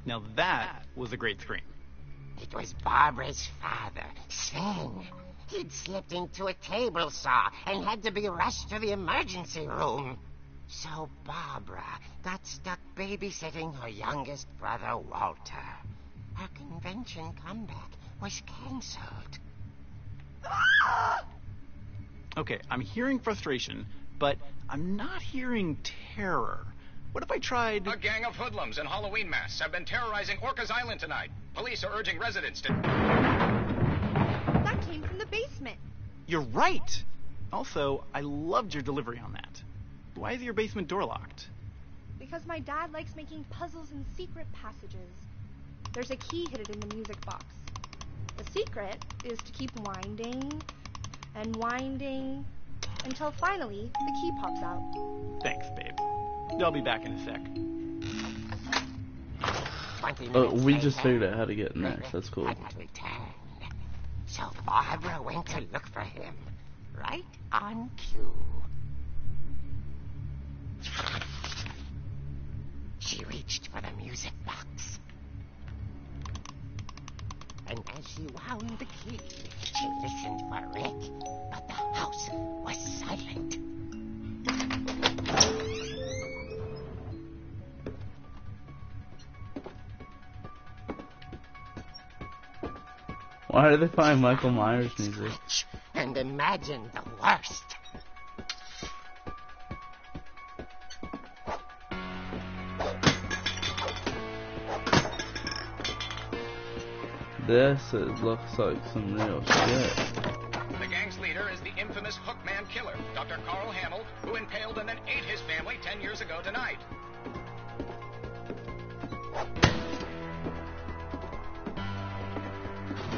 Now that was a great scream. It was Barbara's father, Sven. He'd slipped into a table saw and had to be rushed to the emergency room. So Barbara got stuck babysitting her youngest brother, Walter. Her convention comeback was canceled. Okay, I'm hearing frustration, but I'm not hearing terror. What if I tried... A gang of hoodlums in Halloween masks have been terrorizing Orcas Island tonight. Police are urging residents to... That came from the basement. You're right! Also, I loved your delivery on that. Why is your basement door locked? Because my dad likes making puzzles in secret passages. There's a key hidden in the music box. The secret is to keep winding and winding until finally the key pops out. Thanks, babe. I'll be back in a sec. We just figured out how to get next. That's cool. So Barbara went to look for him, right on cue. She reached for the music box. And as she wound the key, she listened for Rick, but the house was silent. Why do they find Michael Myers music? And imagine the worst. This looks like some real shit. The gang's leader is the infamous Hookman killer, Dr. Carl Hamill, who impaled and then ate his family 10 years ago tonight.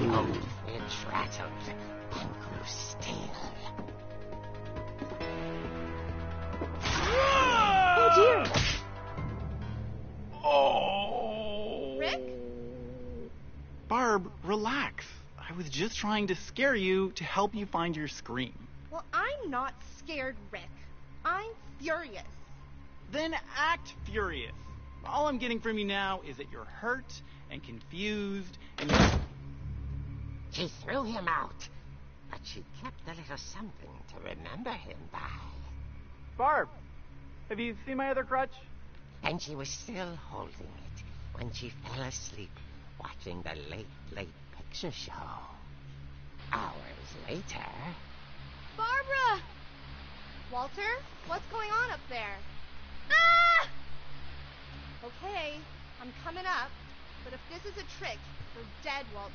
The old Finch rattled and grew still. Oh dear! Oh! Rick? Barb, relax. I was just trying to scare you to help you find your scream. Well, I'm not scared, Rick. I'm furious. Then act furious. All I'm getting from you now is that you're hurt and confused and... She threw him out, but she kept a little something to remember him by. Barb, have you seen my other crutch? And she was still holding it when she fell asleep watching the late picture show. Hours later... Barbara! Walter, what's going on up there? Ah! Okay, I'm coming up, but if this is a trick, you're dead, Walter.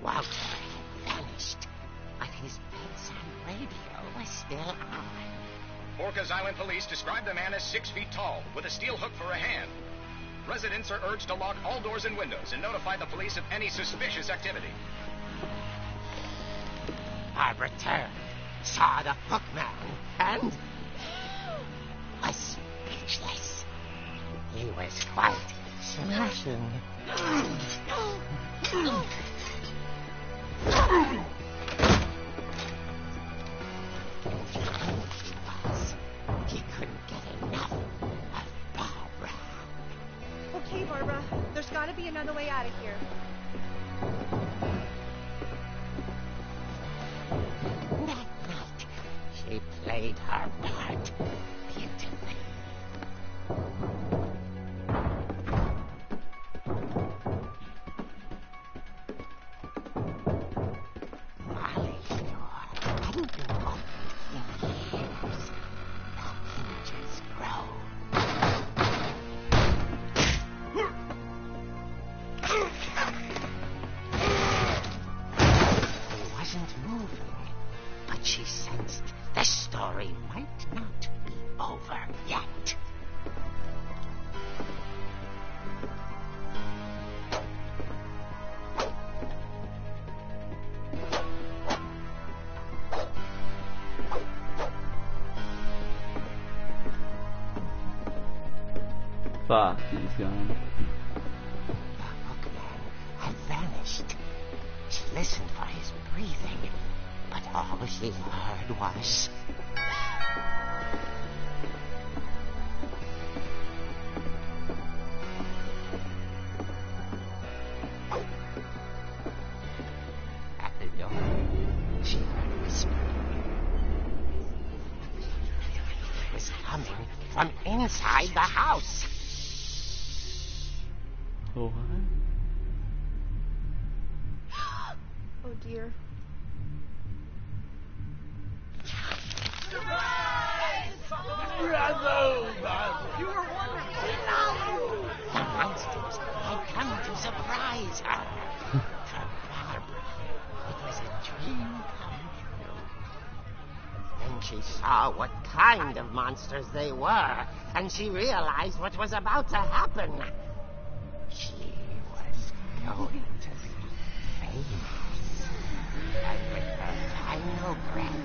Walter had vanished, but his bedside radio was still on. Orcas Island police describe the man as 6 feet tall, with a steel hook for a hand. Residents are urged to lock all doors and windows and notify the police of any suspicious activity. Barbara turned, saw the hookman, and was speechless. He was quite smashing. He couldn't get enough of Barbara. Okay, Barbara, there's gotta be another way out of here. That night, she played her part beautifully. Molly's door hadn't been opened in years. The hinges grow. He wasn't moving, but she sensed the story might not be over yet. Fuck, he's gone. The hookman had vanished. She listened for his breathing, but all she heard was... At the door, she heard whispering. It was coming from inside the house. Oh, what? Oh dear. The monsters had come to surprise her. For Barbara, it was a dream come true. Then she saw what kind of monsters they were, and she realized what was about to happen. She was going to be famous. And with her final breath,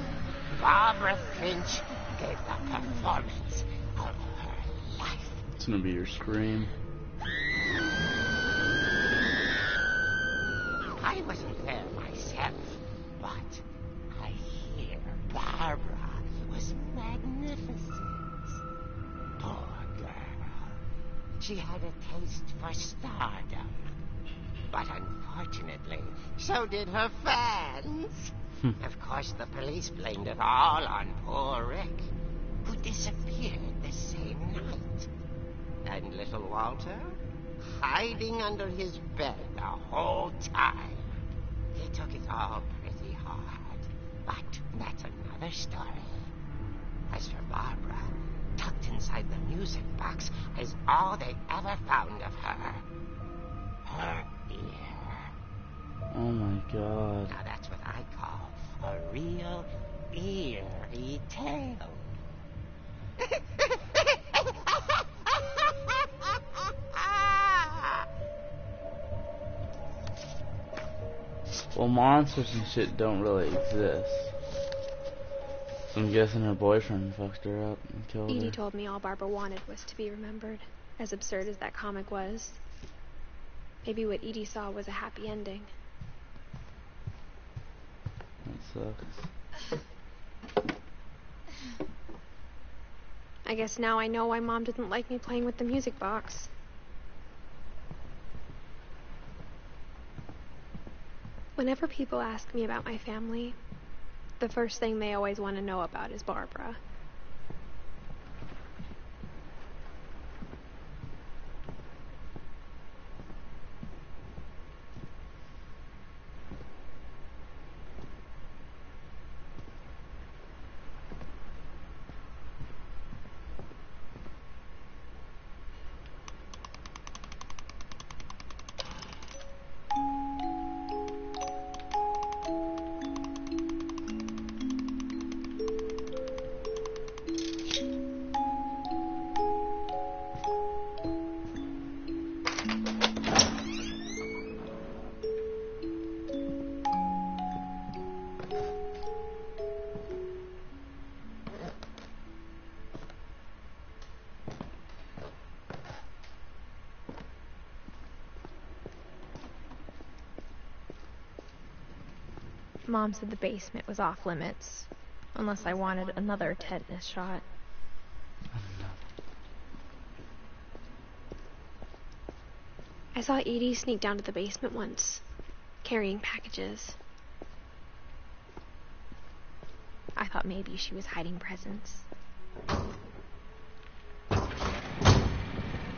Barbara Finch gave the performance of her life. It's gonna be your scream. I wasn't there myself, but I hear Barbara was magnificent. Poor girl. She had a taste for stardom. But unfortunately, so did her fans. Of course, the police blamed it all on poor Rick, who disappeared the same night. And little Walter, hiding under his bed the whole time. He took it all pretty hard, but that's another story. As for Barbara, tucked inside the music box is all they ever found of her. Her ear. Oh my god. Now that's what I call a real eerie tale. Well, monsters and shit don't really exist. So I'm guessing her boyfriend fucked her up and killed her. Edie told me all Barbara wanted was to be remembered, as absurd as that comic was. Maybe what Edie saw was a happy ending. That sucks. I guess now I know why Mom didn't like me playing with the music box. Whenever people ask me about my family, the first thing they always want to know about is Barbara. Mom said the basement was off limits, unless I wanted another tetanus shot. I saw Edie sneak down to the basement once, carrying packages. I thought maybe she was hiding presents.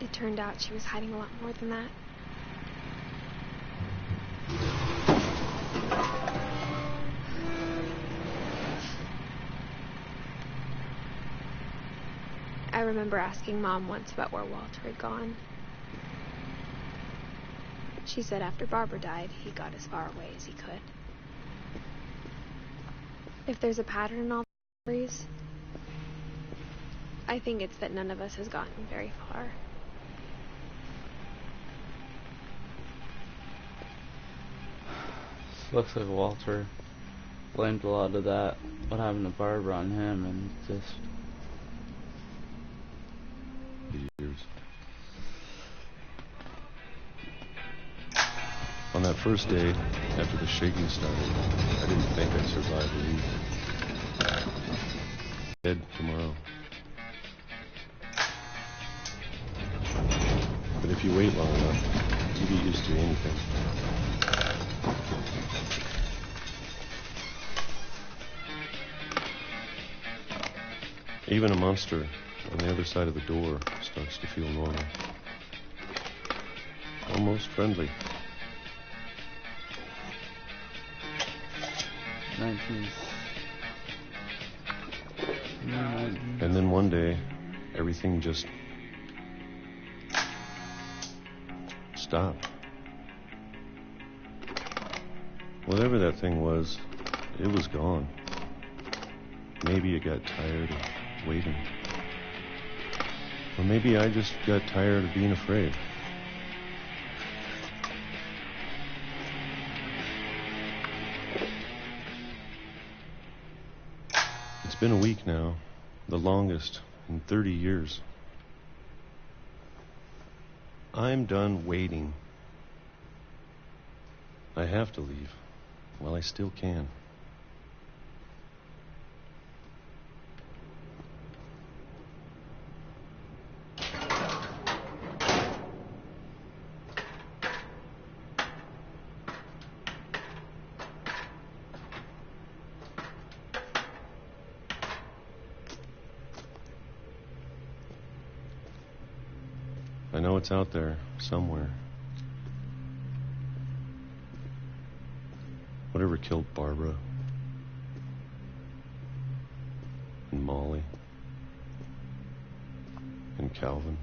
It turned out she was hiding a lot more than that. I remember asking Mom once about where Walter had gone. She said after Barbara died, he got as far away as he could. If there's a pattern in all the stories, I think it's that none of us has gotten very far. Looks like Walter blamed a lot of that, what happened to Barbara, on him, and just... Years. That first day, after the shaking started, I didn't think I'd survive a week. Dead tomorrow. But if you wait long enough, you get used to anything. Even a monster on the other side of the door starts to feel normal. Almost friendly. 19. And then one day, everything just stopped. Whatever that thing was, it was gone. Maybe it got tired of waiting. Or maybe I just got tired of being afraid. It's been a week now, the longest in 30 years. I'm done waiting. I have to leave while I still can. I know it's out there, somewhere. Whatever killed Barbara and Molly and Calvin.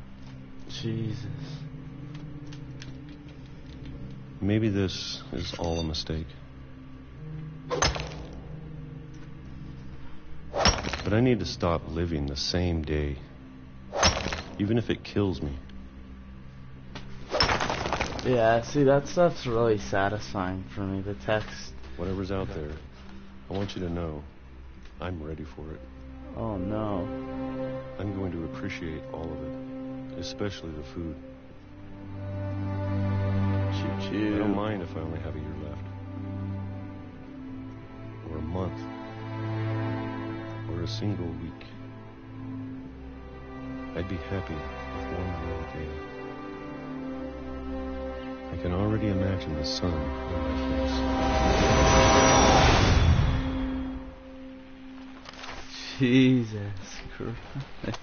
Jesus. Maybe this is all a mistake. But I need to stop living the same day, even if it kills me. Yeah, see, that stuff's really satisfying for me, the text. Whatever's out there, I want you to know I'm ready for it. Oh, no. I'm going to appreciate all of it, especially the food. Choo-choo. I don't mind if I only have a year left. Or a month. Or a single week. I'd be happy with one more day. I can already imagine the sun on my face. Jesus Christ.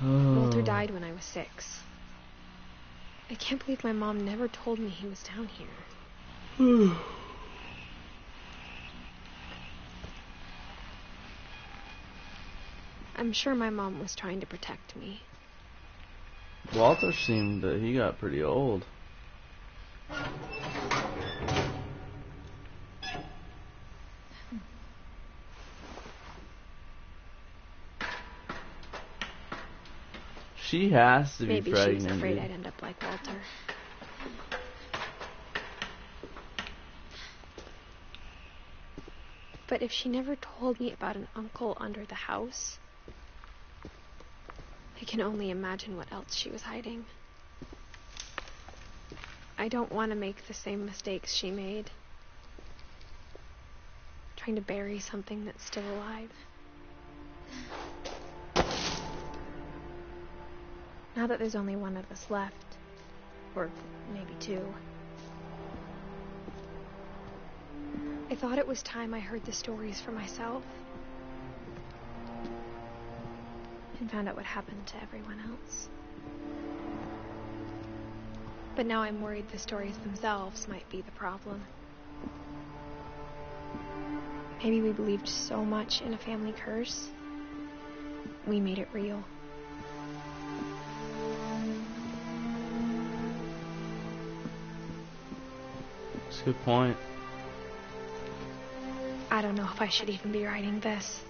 Walter died when I was 6. I can't believe my mom never told me he was down here. I'm sure my mom was trying to protect me. Walter seemed that he got pretty old. She has to be Maybe pregnant. she was afraid dude. I'd end up like Walter. But if she never told me about an uncle under the house, I can only imagine what else she was hiding. I don't want to make the same mistakes she made. Trying to bury something that's still alive. Now that there's only one of us left, or maybe 2, I thought it was time I heard the stories for myself and found out what happened to everyone else. But now I'm worried the stories themselves might be the problem. Maybe we believed so much in a family curse, we made it real. That's a good point. I don't know if I should even be writing this.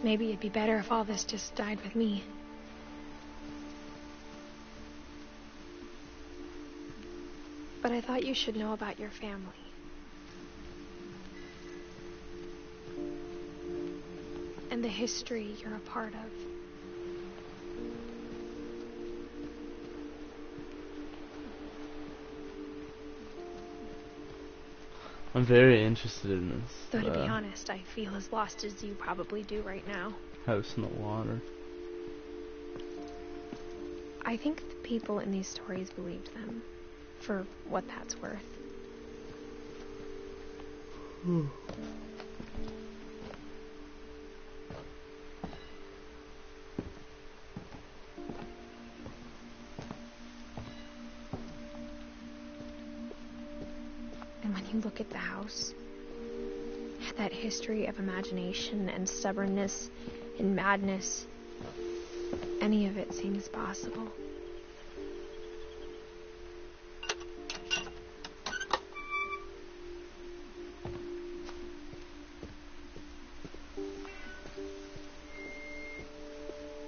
Maybe it'd be better if all this just died with me. But I thought you should know about your family. and the history you're a part of. I'm very interested in this. Though to be honest, I feel as lost as you probably do right now. House in the water. I think the people in these stories believed them, for what that's worth. And when you look at the house, that history of imagination and stubbornness and madness, any of it seems possible.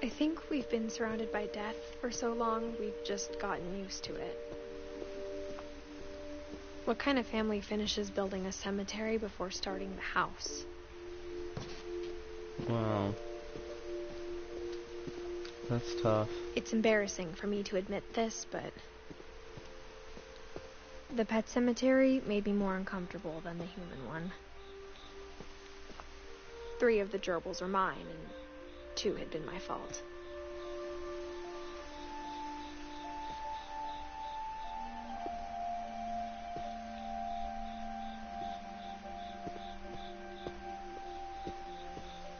I think we've been surrounded by death for so long, we've just gotten used to it. What kind of family finishes building a cemetery before starting the house? Wow. That's tough. It's embarrassing for me to admit this, but the pet cemetery made me more uncomfortable than the human one. 3 of the gerbils were mine, and 2 had been my fault.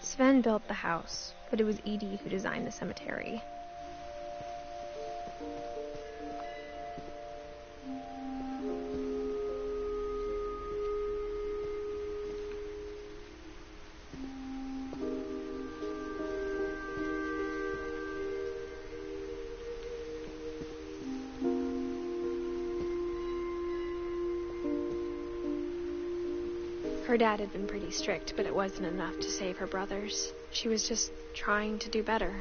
Sven built the house, but it was Edith who designed the cemetery. Her dad had been pretty strict, but it wasn't enough to save her brothers. She was just trying to do better.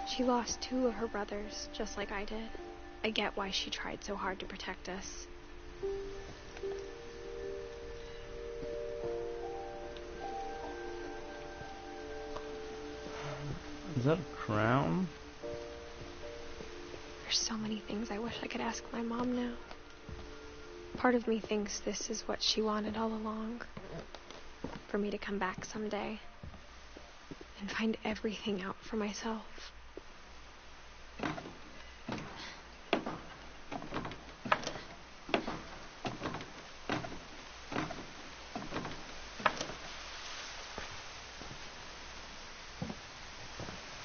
She lost 2 of her brothers, just like I did. I get why she tried so hard to protect us. Is that a crown? There's so many things I wish I could ask my mom now. Part of me thinks this is what she wanted all along. For me to come back someday and find everything out for myself.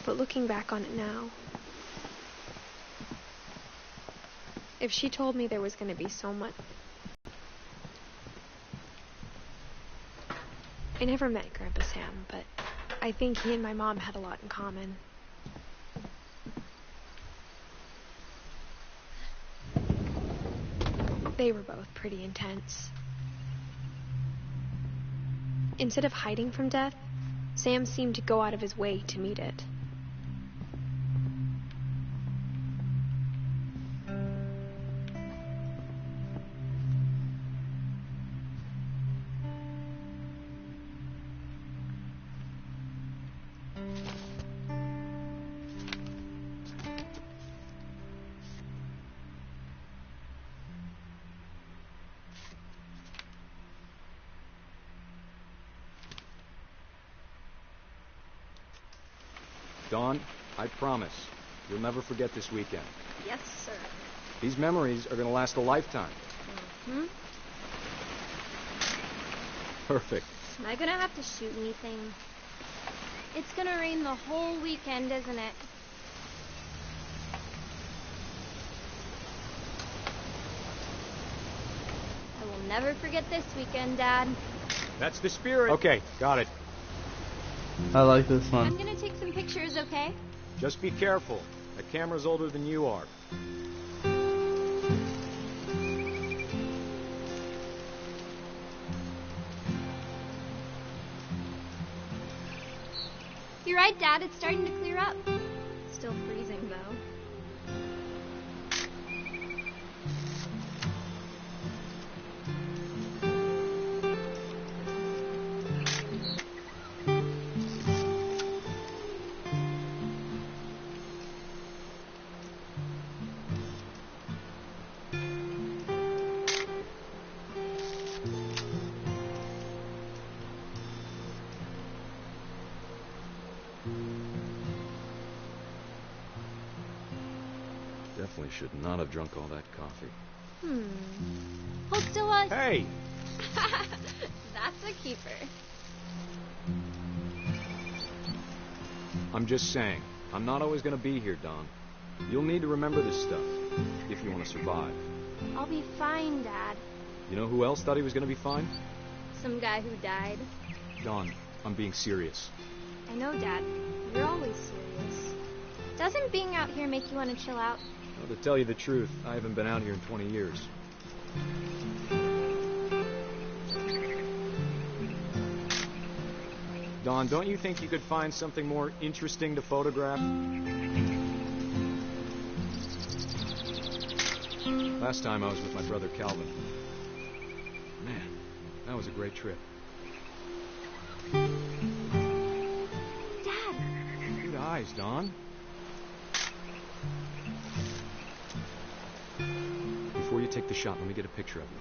But looking back on it now, if she told me there was going to be so much... I never met Grandpa Sam, but I think he and my mom had a lot in common. They were both pretty intense. Instead of hiding from death, Sam seemed to go out of his way to meet it. Dawn, I promise, you'll never forget this weekend. Yes, sir. These memories are going to last a lifetime. Mm-hmm. Perfect. Am I gonna have to shoot anything? It's gonna rain the whole weekend, isn't it? I will never forget this weekend, Dad. That's the spirit. Okay, got it. I like this I'm one. gonna take some pictures, okay? Just be careful. That camera's older than you are. You're right, Dad. It's starting to clear up. Still freezing, though. Definitely should not have drunk all that coffee. Hold still, us. Hey! That's a keeper. I'm just saying, I'm not always gonna be here, Don. You'll need to remember this stuff, if you want to survive. I'll be fine, Dad. You know who else thought he was gonna be fine? Some guy who died. Don, I'm being serious. I know, Dad. You're always serious. Doesn't being out here make you want to chill out? Well, to tell you the truth, I haven't been out here in 20 years. Don, don't you think you could find something more interesting to photograph? Last time I was with my brother Calvin. Man, that was a great trip. Dad! Good eyes, Don. Before you take the shot, let me get a picture of you.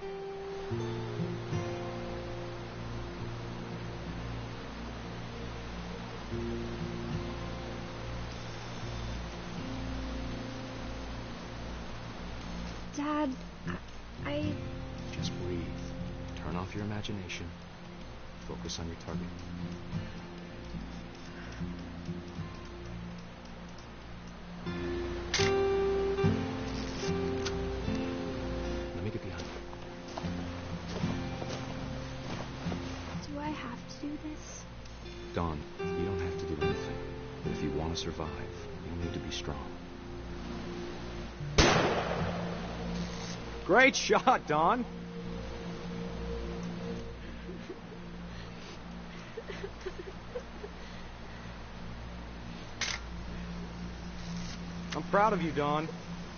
Dad, I... Just breathe. Turn off your imagination. Focus on your target. Let me get behind you. Do I have to do this? Don, you don't have to do anything. But if you want to survive, you'll need to be strong. Great shot, Don! I'm proud of you, Don.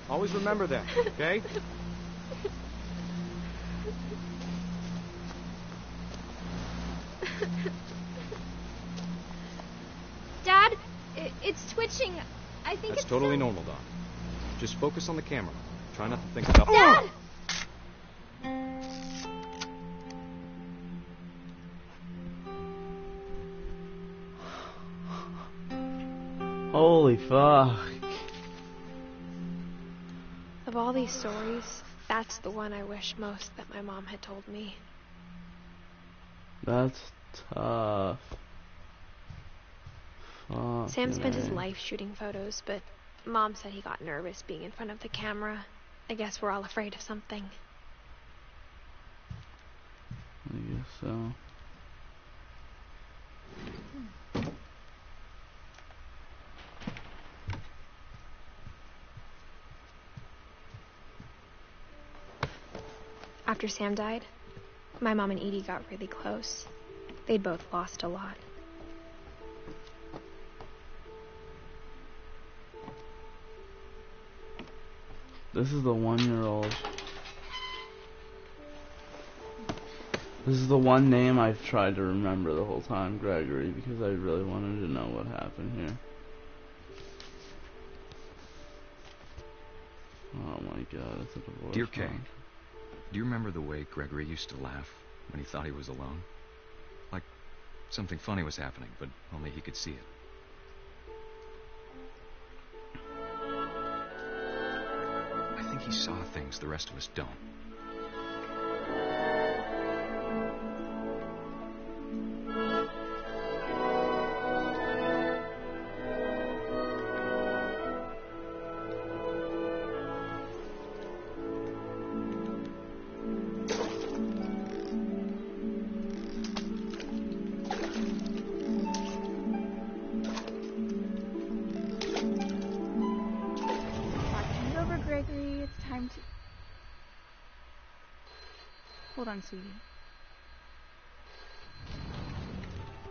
Always remember that, okay? Dad, it's twitching. I think That's it's totally some- normal, Don. Just focus on the camera. Try not to think about... Dad! Holy fuck. Of all these stories, that's the one I wish most that my mom had told me. That's tough. Fuck, Sam spent his man. life shooting photos, but Mom said he got nervous being in front of the camera. I guess we're all afraid of something. I guess so. After Sam died, my mom and Edie got really close. They'd both lost a lot. This is the 1-year-old. This is the one name I've tried to remember the whole time, Gregory, because I really wanted to know what happened here. Oh my god, it's a divorce. Dear Kay, song. do you remember the way Gregory used to laugh when he thought he was alone? Like something funny was happening, but only he could see it. I think he saw things the rest of us don't. Talking it over, Gregory. It's time to... Hold on, sweetie.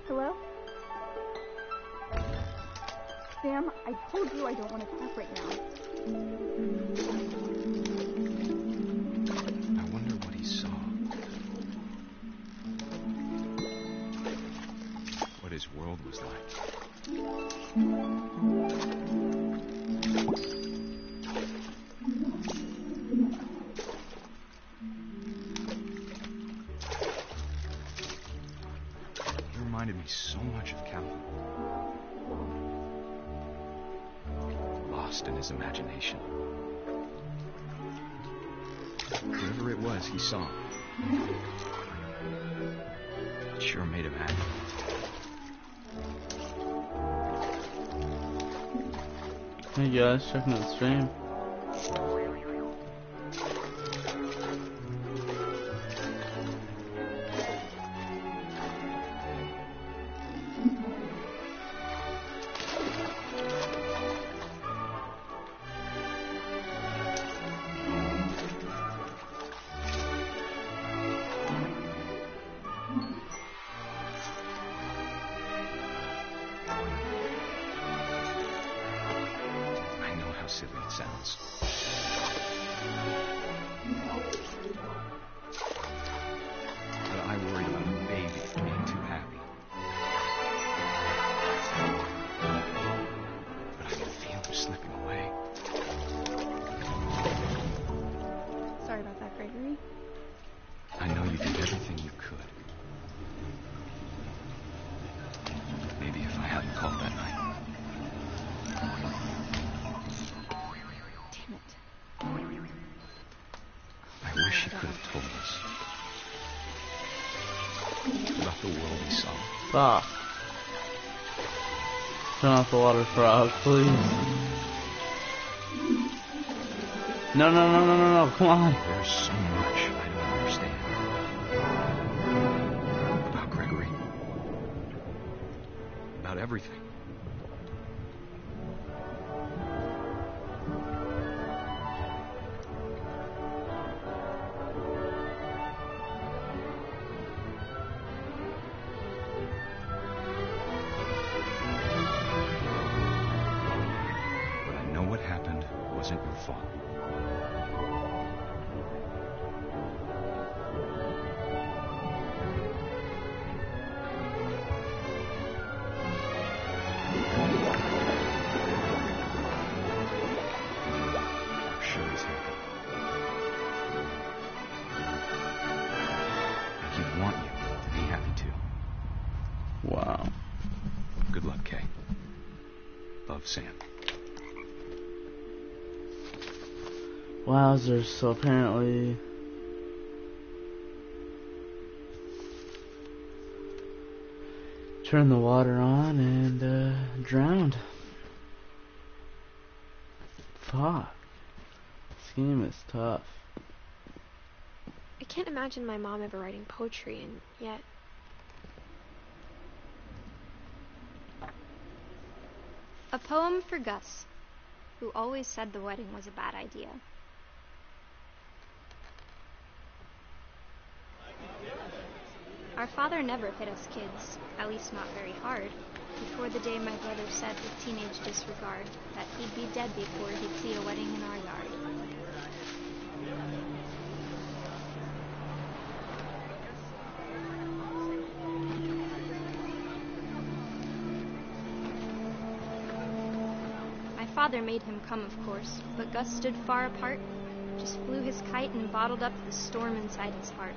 Hello? Sam, I told you I don't want to talk right now. I wonder what he saw. What his world was like. He reminded me so much of Calvin. Lost in his imagination. was he saw. It sure made him happy. Hey guys, checking out the stream. Silly it sounds. But I worry about a baby being too happy. But I can feel him slipping away. Sorry about that, Gregory. I know you did everything you could. Maybe if I hadn't called that night. I wish he could have told us about the world he saw. Stop. Turn off the water frog, please. No, no, no, no, no, no, come on. There's so much I don't understand. About Gregory. About everything. Wasn't your fault. I'm sure he's happy. He'd want you to be happy too. Wow. Good luck, Kay. Love, Sam. Wowzers, so apparently turned the water on and drowned. Fuck. This game is tough. I can't imagine my mom ever writing poetry, and yet... A poem for Gus, who always said the wedding was a bad idea. Our father never hit us kids, at least not very hard, before the day my brother said with teenage disregard that he'd be dead before he'd see a wedding in our yard. My father made him come, of course, but Gus stood far apart, just flew his kite and bottled up the storm inside his heart.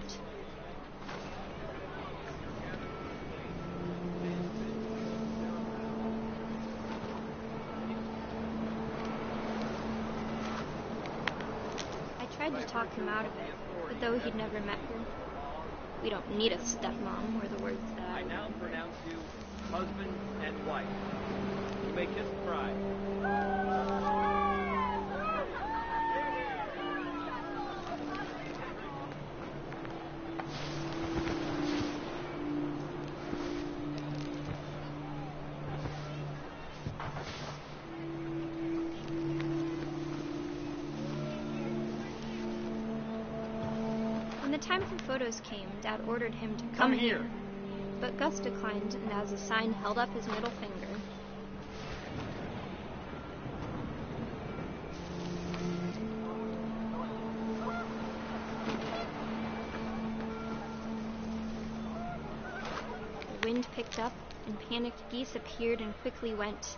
I tried to talk him out of it, but though he'd never met her, we don't need a stepmom, were the words that I now pronounce you husband and wife. You may kiss the bride. When the time for photos came, Dad ordered him to come here. But Gus declined, and as a sign held up his middle finger. The wind picked up, and panicked geese appeared and quickly went.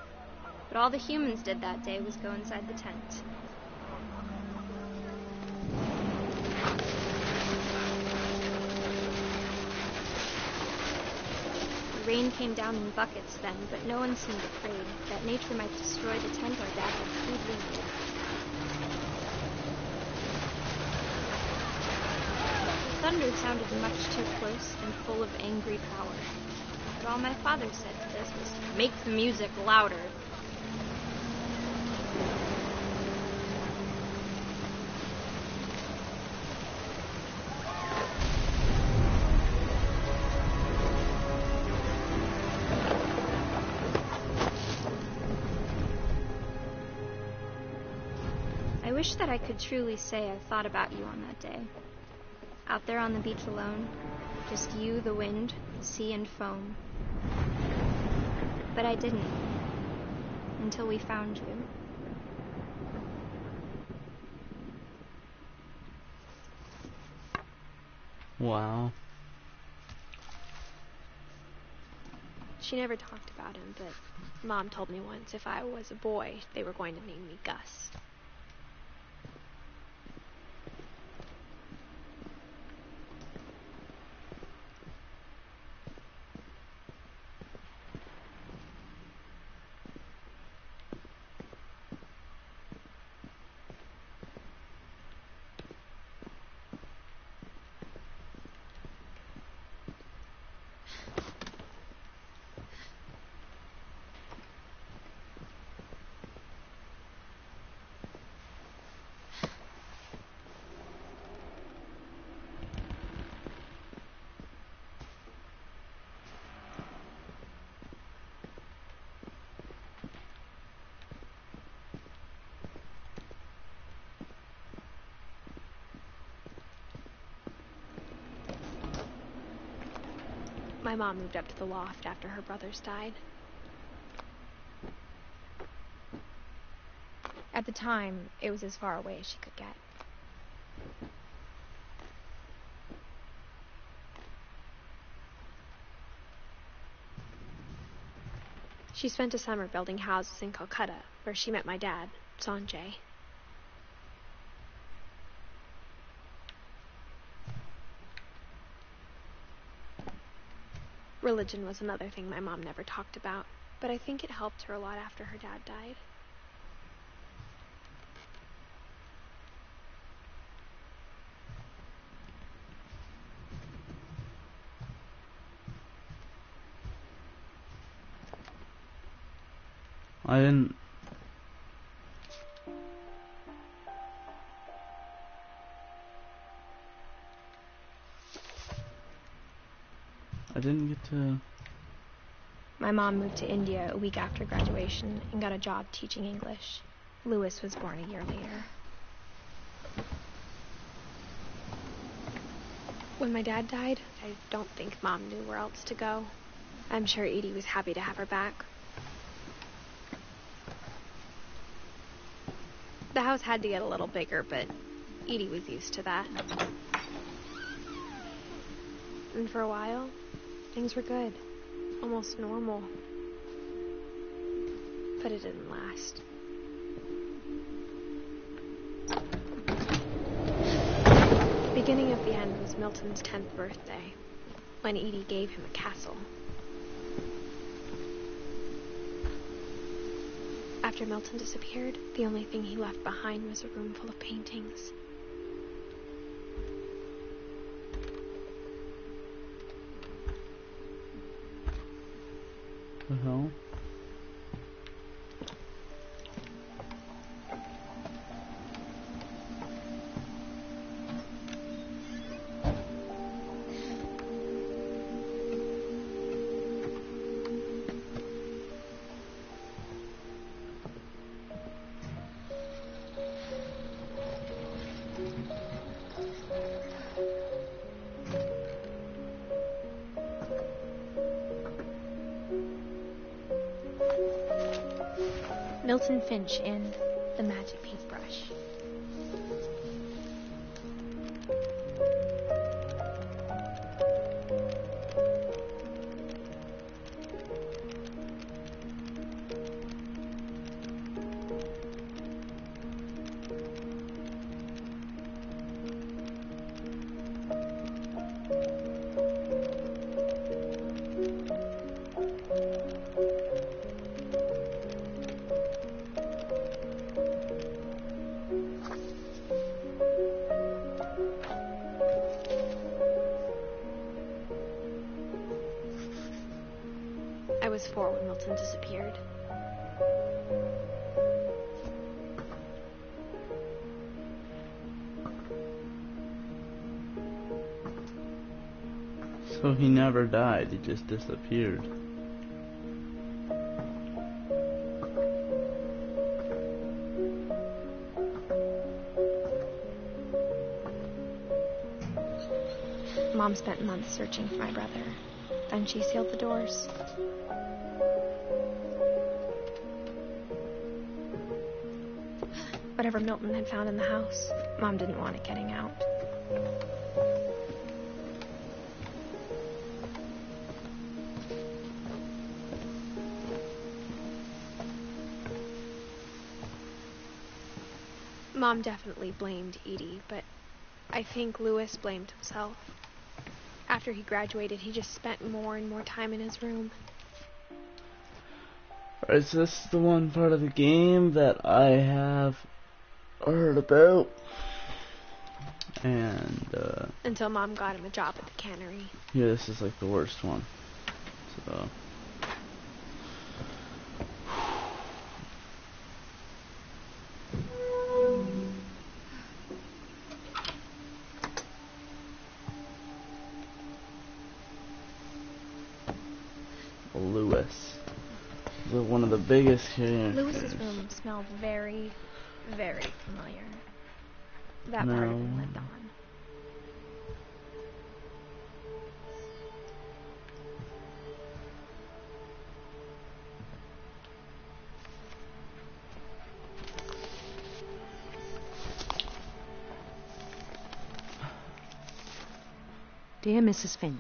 But all the humans did that day was go inside the tent. The rain came down in buckets then, but no one seemed afraid that nature might destroy the tent our dad had crudely made. thunder sounded much too close and full of angry power. But all my father said to this was, "Make the music louder." I wish that I could truly say I thought about you on that day. Out there on the beach alone, just you, the wind, the sea, and foam. But I didn't, until we found you. Wow. She never talked about him, but Mom told me once if I was a boy, they were going to name me Gus. My mom moved up to the loft after her brothers died. At the time, it was as far away as she could get. She spent a summer building houses in Calcutta, where she met my dad, Sanjay. Religion was another thing my mom never talked about, but I think it helped her a lot after her dad died. I didn't get to... My mom moved to India a week after graduation and got a job teaching English. Lewis was born a year later. When my dad died, I don't think Mom knew where else to go. I'm sure Edie was happy to have her back. The house had to get a little bigger, but Edie was used to that. And for a while, things were good. Almost normal. But it didn't last. The beginning of the end was Milton's 10th birthday, when Edie gave him a castle. After Milton disappeared, the only thing he left behind was a room full of paintings. The hell? Milton Finch in The Magic Paintbrush. was 4 when Milton disappeared. So he never died, he just disappeared. Mom spent months searching for my brother. Then she sealed the doors. Whatever Milton had found in the house, Mom didn't want it getting out. Mom definitely blamed Edie, but I think Louis blamed himself. After he graduated, he just spent more and more time in his room. Alright, so this is the one part of the game that I have heard about. And, until Mom got him a job at the cannery. yeah, this is like the worst one. So... Louis. One of the biggest characters. Louis's room smelled very, very familiar. That part of him lived on. Dear Mrs. Finch,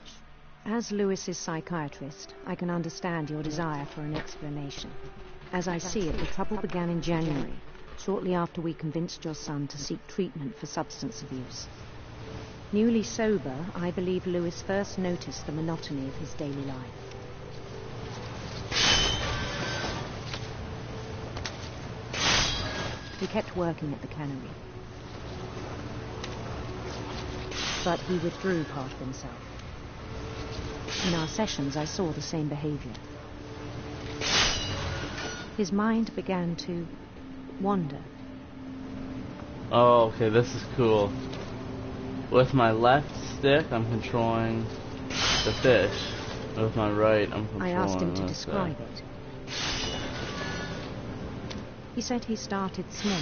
as Louis's psychiatrist, I can understand your desire for an explanation. As I see it, the trouble began in January, shortly after we convinced your son to seek treatment for substance abuse. Newly sober, I believe Louis first noticed the monotony of his daily life. He kept working at the cannery, but he withdrew part of himself. In our sessions, I saw the same behavior. His mind began to wander. Oh, okay, this is cool. With my left stick, I'm controlling the fish. With my right, I'm controlling I asked him to this describe it. He said he started small,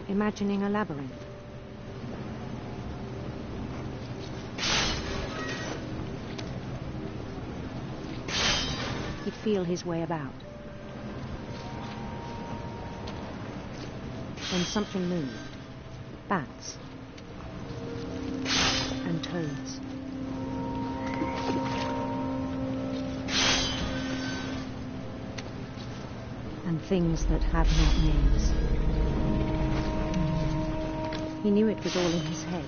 imagining a labyrinth. He'd feel his way about. Then something moved. Bats. And toads. And things that have not names. He knew it was all in his head.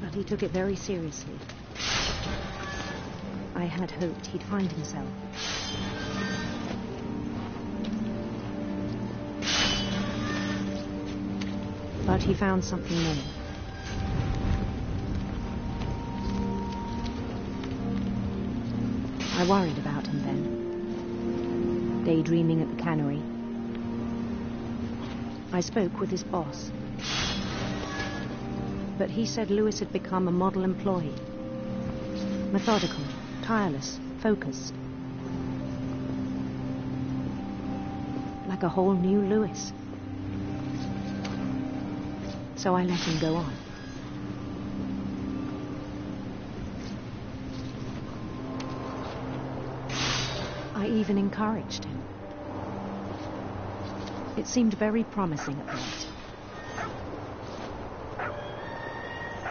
But he took it very seriously. I had hoped he'd find himself. But he found something more. I worried about him then, daydreaming at the cannery. I spoke with his boss, but he said Louis had become a model employee. Methodical, tireless, focused. Like a whole new Louis. So I let him go on. I even encouraged him. It seemed very promising at first.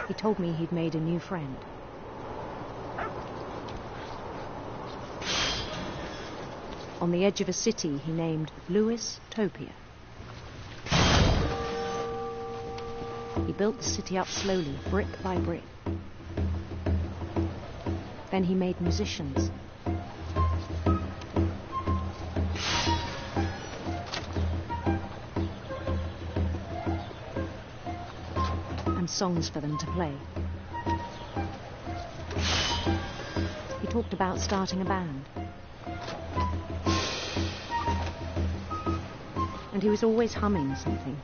He told me he'd made a new friend. On the edge of a city he named Louis Topia. He built the city up slowly, brick by brick. Then he made musicians. and songs for them to play. He talked about starting a band. And he was always humming something.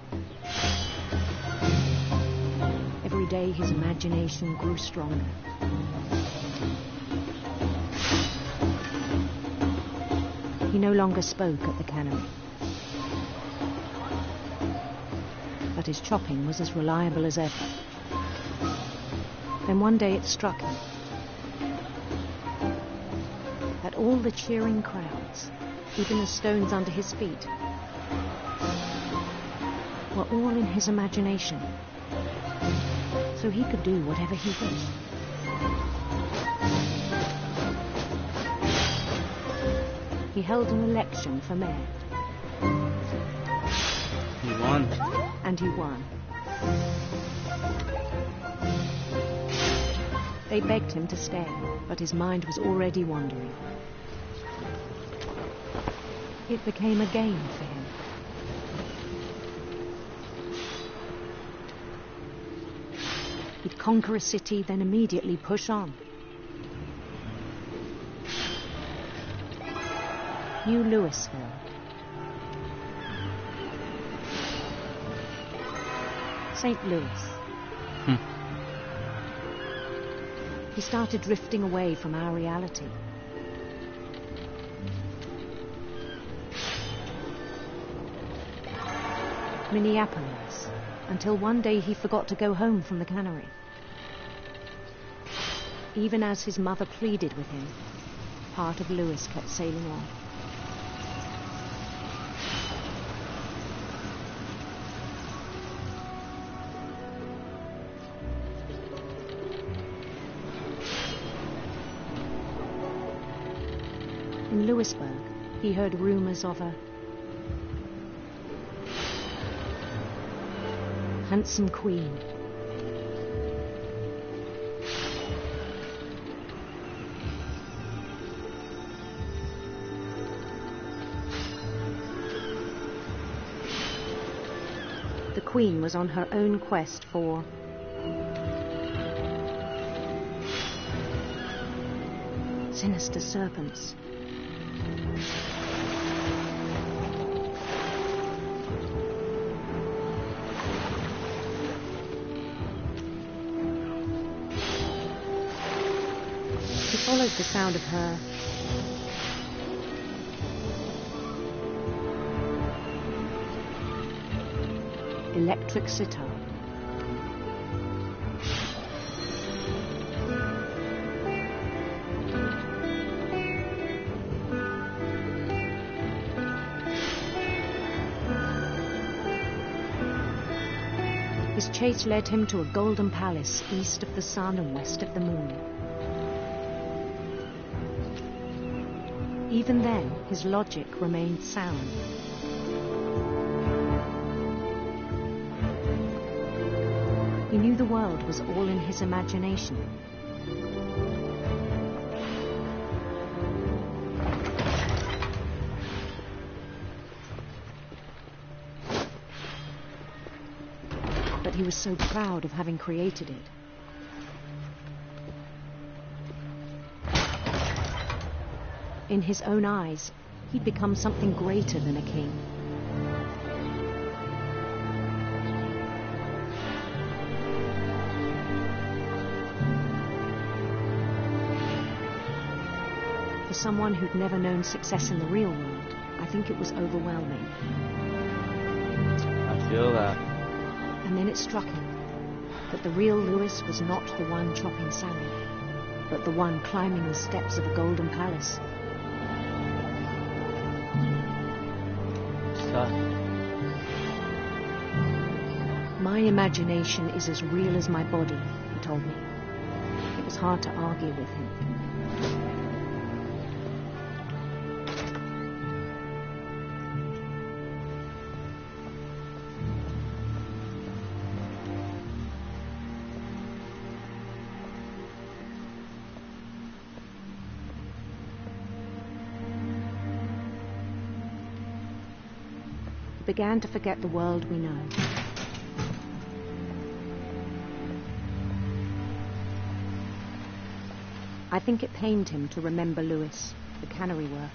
Every day his imagination grew stronger. He no longer spoke at the cannery. But his chopping was as reliable as ever. Then one day it struck him that all the cheering crowds, even the stones under his feet, were all in his imagination, so he could do whatever he wished. He held an election for mayor. He won. And he won. They begged him to stay, but his mind was already wandering. It became a game for him. He'd conquer a city, then immediately push on. New Louisville. St. Louis. He started drifting away from our reality. Minneapolis, until one day he forgot to go home from the cannery. Even as his mother pleaded with him, part of Louis kept sailing on. In Louisburg, he heard rumors of a handsome queen. The queen was on her own quest for sinister serpents. He followed the sound of her electric sitar. His chase led him to a golden palace east of the sun and west of the moon. Even then, his logic remained sound. He knew the world was all in his imagination. But he was so proud of having created it. In his own eyes, he'd become something greater than a king. For someone who'd never known success in the real world, I think it was overwhelming. I feel that. And then it struck him that the real Louis was not the one chopping salmon, but the one climbing the steps of a golden palace. My imagination is as real as my body, he told me. It was hard to argue with him. Began to forget the world we know. I think it pained him to remember Lewis, the cannery worker.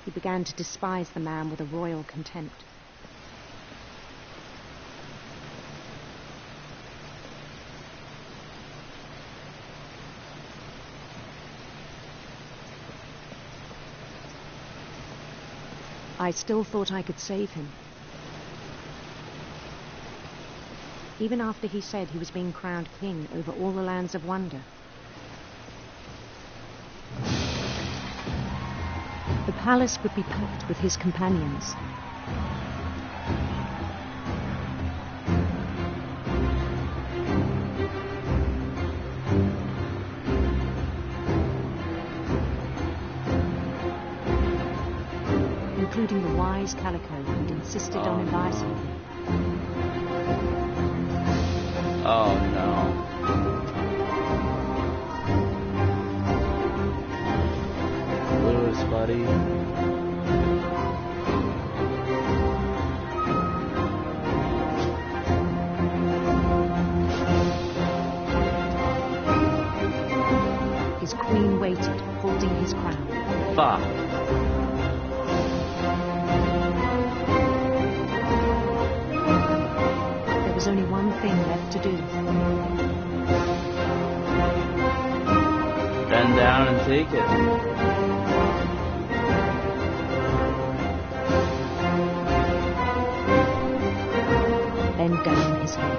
He began to despise the man with a royal contempt. I still thought I could save him. Even after he said he was being crowned king over all the lands of wonder. The palace would be packed with his companions. Including the wise Calico who'd insisted on advising him. Oh no. Lewis, buddy. His queen waited, holding his crown. Fuck. There was only one thing left to do. Bend down and take it. Bend down his head.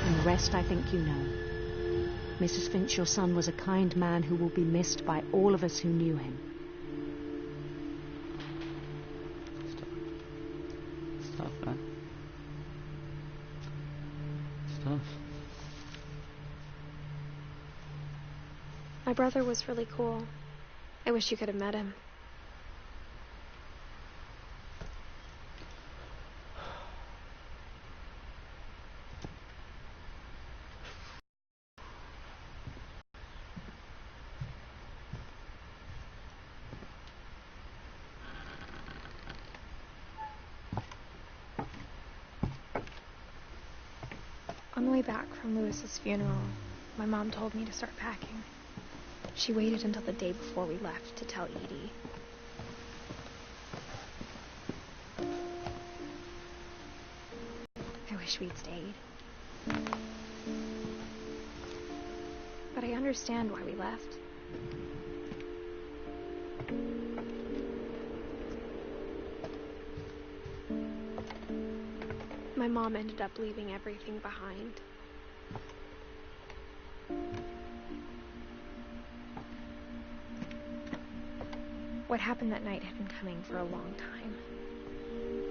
And the rest I think you know. Mrs. Finch, your son was a kind man who will be missed by all of us who knew him. It's tough, man. It's tough. My brother was really cool. I wish you could have met him. On the way back from Lewis's funeral, my mom told me to start packing. She waited until the day before we left to tell Edie. I wish we'd stayed. But I understand why we left. My mom ended up leaving everything behind. What happened that night had been coming for a long time.